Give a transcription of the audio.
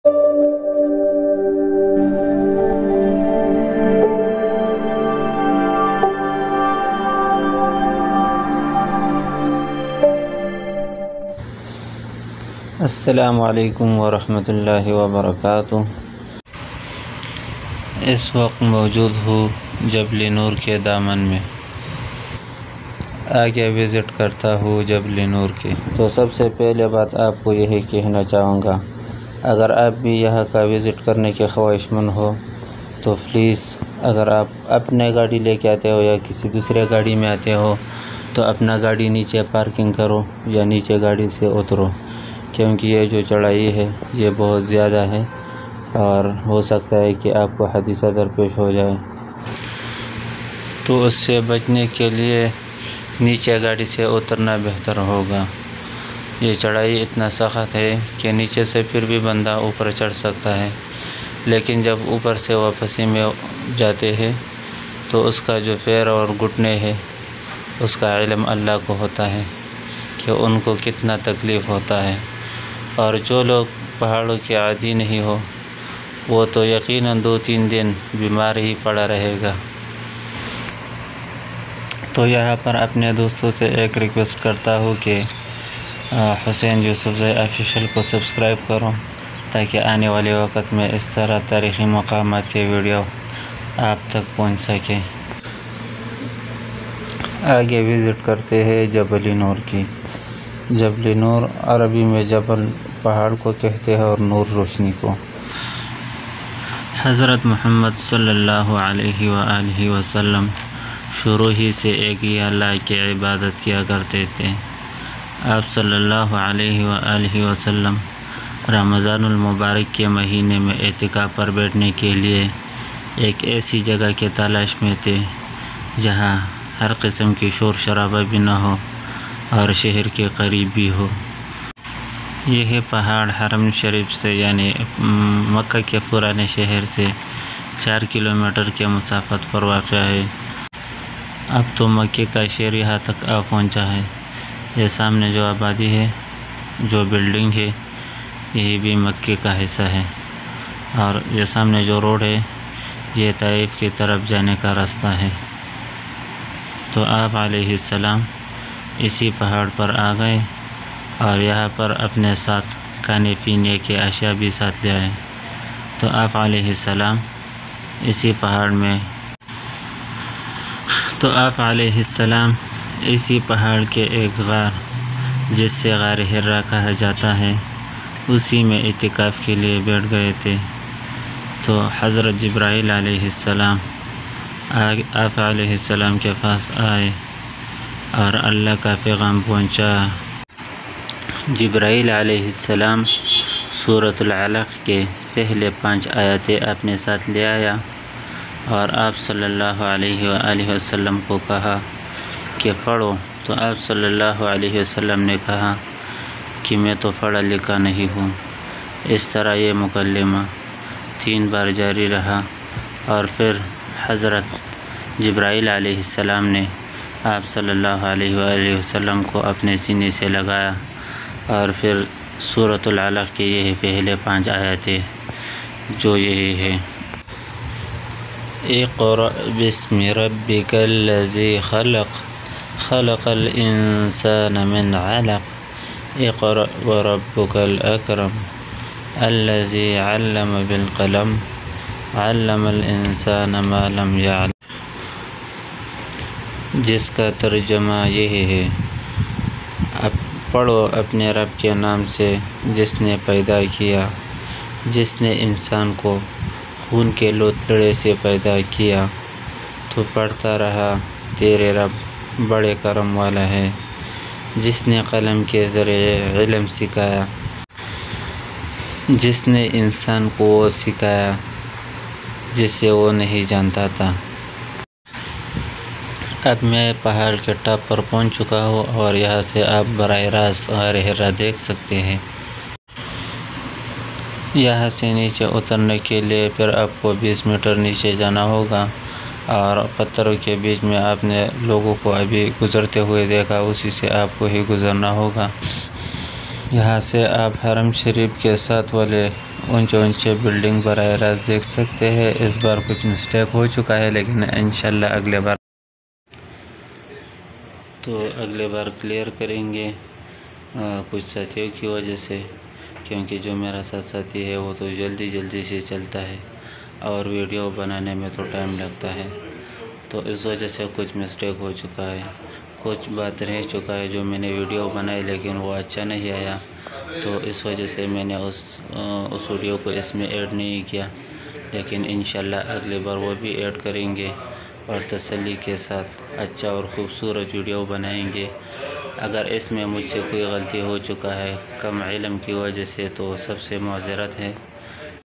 السلام علیکم ورحمۃ اللہ وبرکاتہ۔ اس وقت موجود ہوں جبل نور کے دامن میں، آگے وزٹ کرتا ہوں جبل نور کے۔ تو سب سے پہلے بات آپ کو یہی کہنا چاہوں گا، اگر آپ بھی یہاں کا وزٹ کرنے کے خواہش مند ہو تو پلیز، اگر آپ اپنے گاڑی لے کے آتے ہو یا کسی دوسرے گاڑی میں آتے ہو تو اپنا گاڑی نیچے پارکنگ کرو یا نیچے گاڑی سے اترو، کیونکہ یہ جو چڑھائی ہے یہ بہت زیادہ ہے اور ہو سکتا ہے کہ آپ کو حادثہ درپیش ہو جائے۔ تو اس سے بچنے کے لیے نیچے گاڑی سے اترنا بہتر ہوگا۔ یہ چڑھائی اتنا سخت ہے کہ نیچے سے پھر بھی بندہ اوپر چڑھ سکتا ہے، لیکن جب اوپر سے واپسی میں جاتے ہیں تو اس کا جو پیر اور گھٹنے ہے اس کا علم اللہ کو ہوتا ہے کہ ان کو کتنا تکلیف ہوتا ہے، اور جو لوگ پہاڑوں کے عادی نہیں ہو وہ تو یقیناً 2-3 دن بیمار ہی پڑا رہے گا۔ تو یہاں پر اپنے دوستوں سے ایک ریکویسٹ کرتا ہوں کہ حسین یوسفزئی آفیشیل کو سبسکرائب کرو تاکہ آنے والے وقت میں اس طرح تاریخی مقامات کے ویڈیو آپ تک پہنچ سکے۔ آگے وزٹ کرتے ہیں جبل نور کی۔ جبل نور عربی میں جبل پہاڑ کو کہتے ہیں اور نور روشنی کو۔ حضرت محمد صلی اللہ علیہ وآلہ وسلم شروع ہی سے ایک ہی اللہ کی عبادت کیا کرتے تھے۔ آپ صلی اللہ علیہ وآلہ وسلم رمضان المبارک کے مہینے میں اعتکاف پر بیٹھنے کے لیے ایک ایسی جگہ کی تلاش میں تھے جہاں ہر قسم کی شور شرابہ بھی نہ ہو اور شہر کے قریب بھی ہو۔ یہ پہاڑ حرم شریف سے یعنی مکہ کے پرانے شہر سے 4 کلومیٹر کے مسافت پر واقع ہے۔ اب تو مکے کا شہر یہاں تک آ پہنچا ہے۔ یہ سامنے جو آبادی ہے، جو بلڈنگ ہے، یہی بھی مکے کا حصہ ہے، اور یہ سامنے جو روڈ ہے یہ طائف کی طرف جانے کا راستہ ہے۔ تو آپ علیہ السلام اسی پہاڑ پر آ گئے اور یہاں پر اپنے ساتھ کھانے پینے کے اشیاء بھی ساتھ لے آئے۔ تو آپ علیہ السلام اسی پہاڑ کے ایک غار، جس سے غار حرا کہا جاتا ہے، اسی میں اعتکاف کے لیے بیٹھ گئے تھے۔ تو حضرت جبرائیل علیہ السلام آپ علیہ السلام کے پاس آئے اور اللہ کا پیغام پہنچا۔ جبرائیل علیہ السلام سورۃ العلق کے پہلے 5 آیاتیں اپنے ساتھ لے آیا اور آپ صلی اللہ علیہ وآلہ وسلم کو کہا کہ پڑھو۔ تو آپ صلی اللہ علیہ وسلم نے کہا کہ میں تو پڑھا لکھا نہیں ہوں۔ اس طرح یہ مکالمہ 3 بار جاری رہا، اور پھر حضرت جبرائیل علیہ السلام نے آپ صلی اللہ علیہ وآلہ وسلم کو اپنے سینے سے لگایا، اور پھر سورۃ العلق کے یہ پہلے 5 آیاتیں جو یہی ہے: اقرأ بسم ربک الذی خلق خلق الانسان من علق اقرأ وربک الاکرم الذی علم بالقلم علم الانسان ما لم يعلم، جس کا ترجمہ یہ ہے: اب پڑھو اپنے رب کے نام سے جس نے پیدا کیا، جس نے انسان کو خون کے لوتھڑے سے پیدا کیا۔ تو پڑھتا رہا، تیرے رب بڑے کرم والا ہے، جس نے قلم کے ذریعے علم سکھایا، جس نے انسان کو وہ سکھایا جسے وہ نہیں جانتا تھا۔ اب میں پہاڑ کے ٹاپ پر پہنچ چکا ہوں اور یہاں سے آپ براہ راست غار حرا دیکھ سکتے ہیں۔ یہاں سے نیچے اترنے کے لیے پھر آپ کو 20 میٹر نیچے جانا ہوگا، اور پتھروں کے بیچ میں آپ نے لوگوں کو ابھی گزرتے ہوئے دیکھا، اسی سے آپ کو ہی گزرنا ہوگا۔ یہاں سے آپ حرم شریف کے ساتھ والے اونچے اونچے بلڈنگ براہ راست دیکھ سکتے ہیں۔ اس بار کچھ مسٹیک ہو چکا ہے، لیکن انشاءاللہ اگلے بار کلیئر کریں گے، کچھ ساتھیوں کی وجہ سے، کیونکہ جو میرا ساتھی ہے وہ تو جلدی سے چلتا ہے اور ویڈیو بنانے میں تو ٹائم لگتا ہے، تو اس وجہ سے کچھ مسٹیک ہو چکا ہے، کچھ بات رہ چکا ہے جو میں نے ویڈیو بنائی لیکن وہ اچھا نہیں آیا، تو اس وجہ سے میں نے اس ویڈیو کو اس میں ایڈ نہیں کیا، لیکن انشاءاللہ اگلے بار وہ بھی ایڈ کریں گے اور تسلی کے ساتھ اچھا اور خوبصورت ویڈیو بنائیں گے۔ اگر اس میں مجھ سے کوئی غلطی ہو چکا ہے کم علم کی وجہ سے تو سب سے معذرت ہے۔